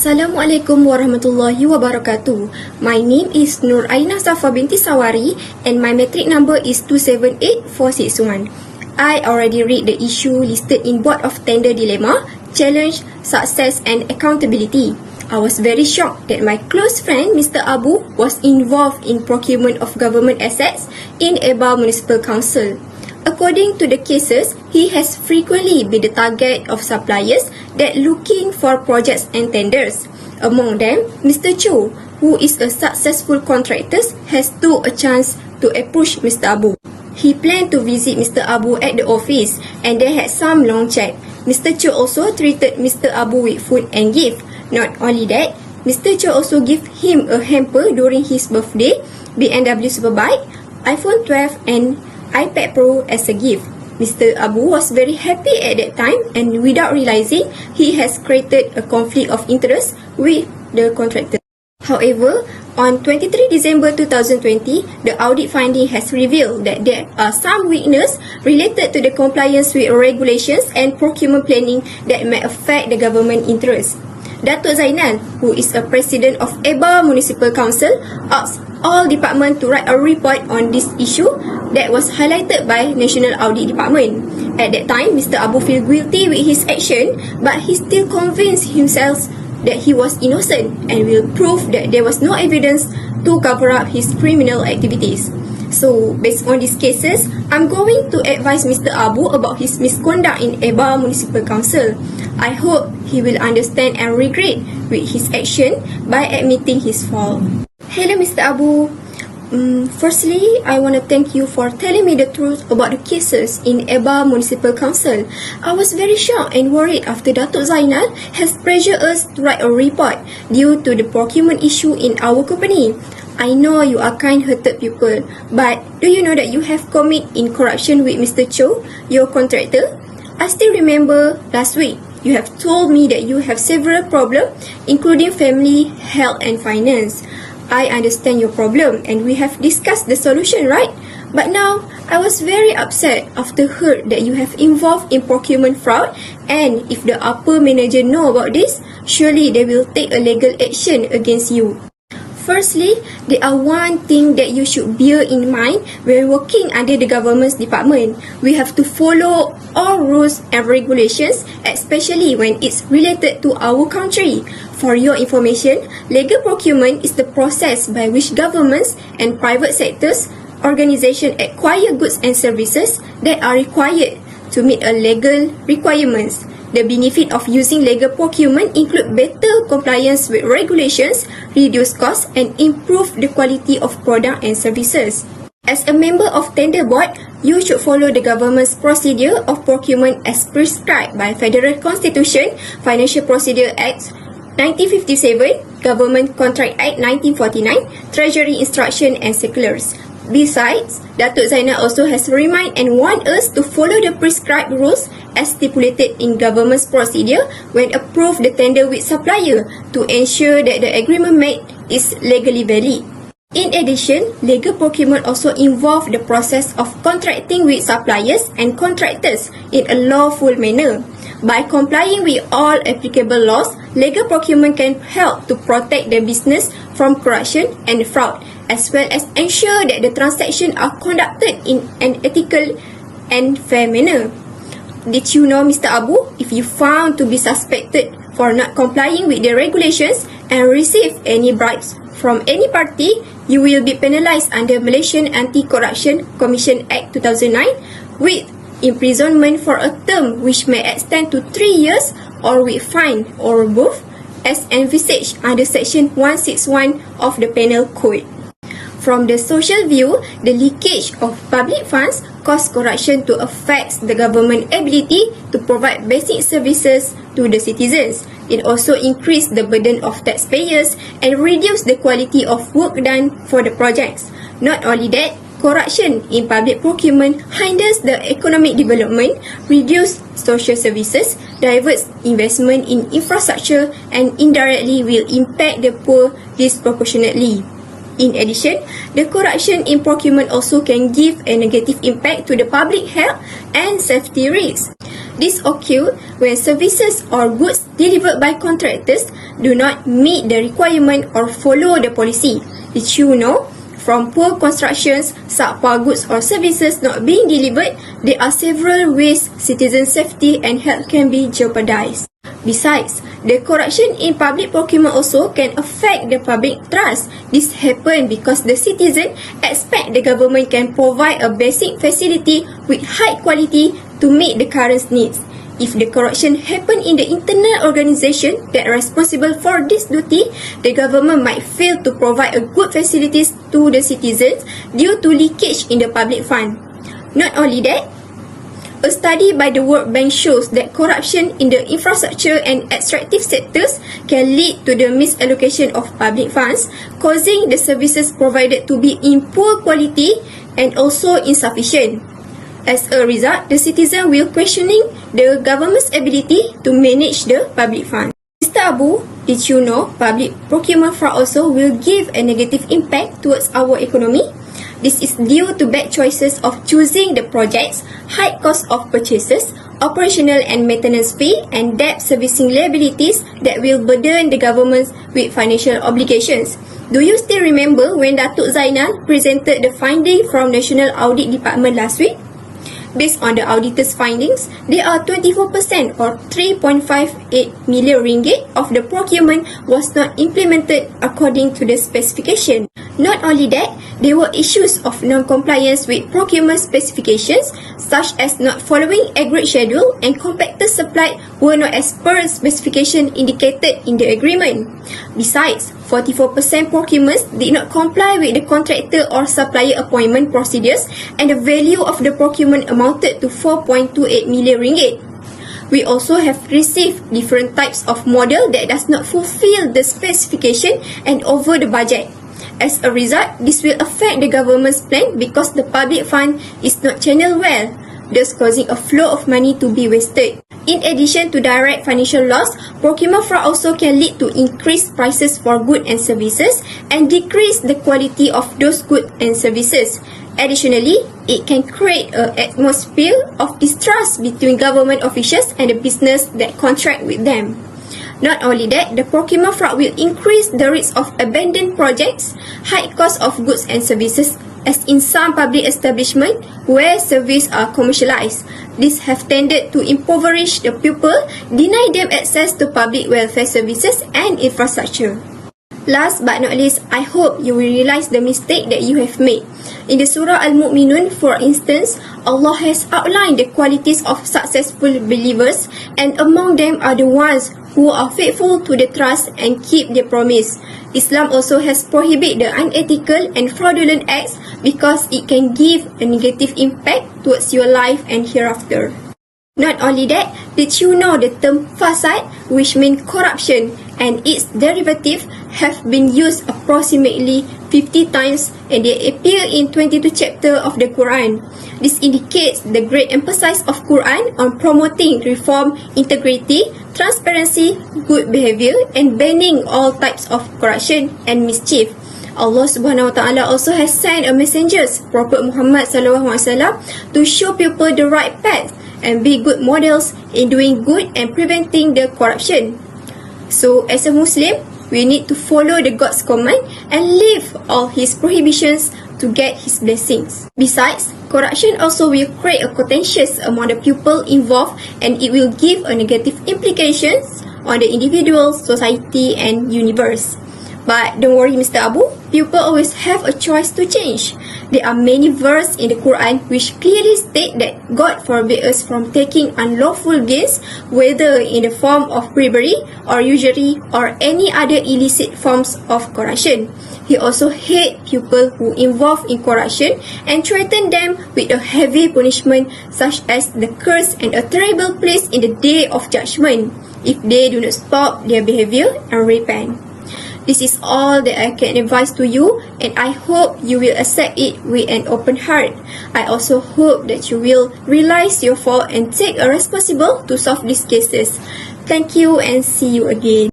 Assalamualaikum warahmatullahi wabarakatuh. My name is Nur Aina Safa binti Sawari and my metric number is 278461. I already read the issue listed in Board of Tender Dilemma, Challenge, Success and Accountability. I was very shocked that my close friend Mr. Abu was involved in procurement of government assets in Eba Municipal Council. According to the cases, he has frequently been the target of suppliers that looking for projects and tenders. Among them, Mr. Cho, who is a successful contractor, has took a chance to approach Mr. Abu. He planned to visit Mr. Abu at the office and they had some long chat. Mr. Cho also treated Mr. Abu with food and gift. Not only that, Mr. Cho also gave him a hamper during his birthday, BMW Superbike, iPhone 12 and iPad Pro as a gift. Mr. Abu was very happy at that time and without realizing, he has created a conflict of interest with the contractor. However, on 23 December 2020, the audit finding has revealed that there are some weaknesses related to the compliance with regulations and procurement planning that may affect the government interest. Datuk Zainal, who is a president of Eba Municipal Council, asked all departments to write a report on this issue that was highlighted by National Audit Department. At that time, Mr. Abu feel guilty with his action, but he still convinced himself that he was innocent and will prove that there was no evidence to cover up his criminal activities. So, based on these cases, I'm going to advise Mr. Abu about his misconduct in Eba Municipal Council. I hope he will understand and regret with his action by admitting his fault. Hello, Mr. Abu. Firstly, I want to thank you for telling me the truth about the cases in Eba Municipal Council. I was very shocked and worried after Datuk Zainal has pressured us to write a report due to the procurement issue in our company. I know you are kind-hearted people, but do you know that you have committed in corruption with Mr. Cho, your contractor? I still remember last week, you have told me that you have several problems, including family, health and finance. I understand your problem and we have discussed the solution, right? But now, I was very upset after heard that you have involved in procurement fraud, and if the upper manager know about this, surely they will take a legal action against you. Firstly, there are one thing that you should bear in mind when working under the government's department. We have to follow all rules and regulations, especially when it's related to our country. For your information, legal procurement is the process by which governments and private sectors organizations acquire goods and services that are required to meet a legal requirements. The benefit of using legal procurement include better compliance with regulations, reduce costs, and improve the quality of product and services. As a member of Tender Board, you should follow the government's procedure of procurement as prescribed by Federal Constitution, Financial Procedure Act 1957, Government Contract Act 1949, Treasury Instruction and Circulars. Besides, Datuk Zainal also has reminded and warned us to follow the prescribed rules as stipulated in government's procedure when approve the tender with supplier to ensure that the agreement made is legally valid. In addition, legal procurement also involves the process of contracting with suppliers and contractors in a lawful manner. By complying with all applicable laws, legal procurement can help to protect the business from corruption and fraud, as well as ensure that the transactions are conducted in an ethical and fair manner. Did you know, Mr. Abu, if you found to be suspected for not complying with the regulations and receive any bribes from any party, you will be penalized under Malaysian Anti-Corruption Commission Act 2009 with imprisonment for a term which may extend to 3 years or with fine or both, as envisaged under Section 161 of the Penal Code. From the social view, the leakage of public funds cause corruption to affect the government ability to provide basic services to the citizens. It also increase the burden of taxpayers and reduce the quality of work done for the projects. Not only that, corruption in public procurement hinders the economic development, reduce social services, diverts investment in infrastructure, and indirectly will impact the poor disproportionately. In addition, the corruption in procurement also can give a negative impact to the public health and safety risks. This occurs when services or goods delivered by contractors do not meet the requirement or follow the policy. Did you know? From poor constructions, subpar goods or services not being delivered, there are several ways citizen safety and health can be jeopardized. Besides, the corruption in public procurement also can affect the public trust. This happens because the citizen expect the government can provide a basic facility with high quality to meet the current needs. If the corruption happen in the internal organisation that are responsible for this duty, the government might fail to provide a good facilities to the citizens due to leakage in the public fund. Not only that, a study by the World Bank shows that corruption in the infrastructure and extractive sectors can lead to the misallocation of public funds, causing the services provided to be in poor quality and also insufficient. As a result, the citizen will questioning the government's ability to manage the public fund. Mr. Abu, did you know public procurement fraud also will give a negative impact towards our economy? This is due to bad choices of choosing the projects, high cost of purchases, operational and maintenance fee, and debt servicing liabilities that will burden the government with financial obligations. Do you still remember when Datuk Zainal presented the finding from National Audit Department last week? Based on the auditor's findings, there are 24% or 3.58 million ringgit of the procurement was not implemented according to the specification. Not only that, there were issues of non-compliance with procurement specifications such as not following agreed schedule and compactors supplied were not as per specification indicated in the agreement. Besides, 44% procurements did not comply with the contractor or supplier appointment procedures and the value of the procurement amounted to 4.28 million ringgit. We also have received different types of model that does not fulfill the specification and over the budget. As a result, this will affect the government's plan because the public fund is not channeled well, thus causing a flow of money to be wasted. In addition to direct financial loss, procurement fraud also can lead to increased prices for goods and services and decrease the quality of those goods and services. Additionally, it can create an atmosphere of distrust between government officials and the business that contract with them. Not only that, the procurement fraud will increase the risk of abandoned projects, high cost of goods and services, as in some public establishments where services are commercialized. These have tended to impoverish the people, deny them access to public welfare services and infrastructure. Last but not least, I hope you will realize the mistake that you have made. In the Surah Al-Mu'minun, for instance, Allah has outlined the qualities of successful believers, and among them are the ones who are faithful to the trust and keep their promise. Islam also has prohibited the unethical and fraudulent acts because it can give a negative impact towards your life and hereafter. Not only that, did you know the term fasad, which means corruption, and its derivative have been used approximately 50 times and they appear in 22 chapters of the Quran. This indicates the great emphasis of Quran on promoting reform, integrity, transparency, good behavior, and banning all types of corruption and mischief. Allah Subhanahu Wa Taala also has sent a messenger, Prophet Muhammad Sallallahu Alaihi Wasallam, to show people the right path and be good models in doing good and preventing the corruption. So, as a Muslim, we need to follow the God's command and leave all His prohibitions to get His blessings. Besides, corruption also will create a contentious among the people involved and it will give a negative implications on the individual, society and universe. But don't worry, Mr. Abu, people always have a choice to change. There are many verses in the Quran which clearly state that God forbid us from taking unlawful gains, whether in the form of bribery or usury or any other illicit forms of corruption. He also hates people who involve in corruption and threaten them with a heavy punishment such as the curse and a terrible place in the day of judgment if they do not stop their behavior and repent. This is all that I can advise to you and I hope you will accept it with an open heart. I also hope that you will realize your fault and take a responsible to solve these cases. Thank you and see you again.